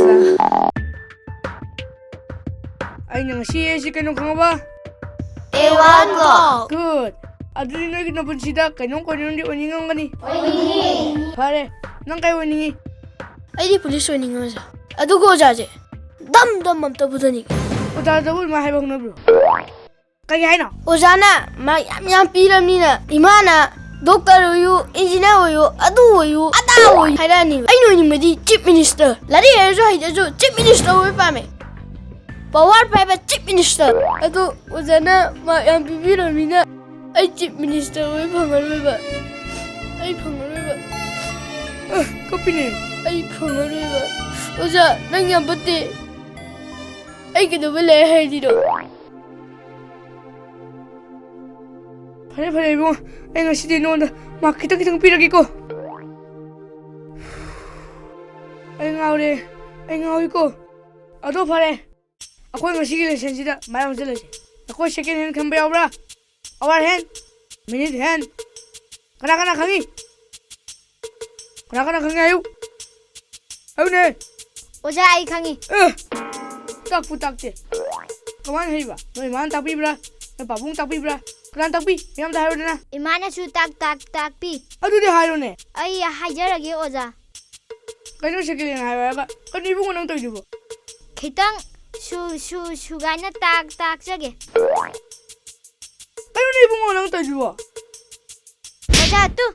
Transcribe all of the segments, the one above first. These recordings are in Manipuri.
oza. Ay nang si kanong kangaba. Ewan ko. Good. Aduli na gid na punsida kanong di uningang gani. Oiningee. Pare, nang kay Oiningee. Ay di police oiningang sa. Adugo ojaje. Dam amta budani. Oza dabul ma haibang na bro. Kaya hay na. Ojana ma yam piramnina imana doctor oyu engineer oyu adu oyu ada oyu hairani. Ai no ni medi chief minister. Lari hejo haiju chief minister oyu pame. Power paper chief minister. Adu ojana ma yam piramnina ai chief minister oyu phangarba. Ai phangarba. Kopine. Ai phangarba. Oja nang yam batte. Ai kedo bele haidiro. Pare mo. Ay nga si Dino na makita-kitang piragi ko. Ay ngawi ko. Ato pare. Ako nga sige lesson sida. Mayroon sila siya. Ako second hand kang bayaw bra. Hour hand. Minute hand. Kana kangi. Kana kangi ayo. Ayo ne. Oja ay kangi. Tak putak te. Kaman hay ba? No iman tapi bra. No babung tapi bra. Kanan tapi. Yam dah hayo na. Imana su tak pi. Ado di hayo ne. Ay hajarage oja. Kano second hand hayo ba? Kanibo ko nang tayo ba? Khitang su gaina tak jage. Kano ni bungo nang tayo ba? Oja tu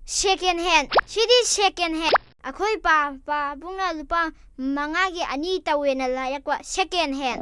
second hand. Sidi second hand. Ako'y pa bunga lupa mangagi ani tawe na layak wa second hand.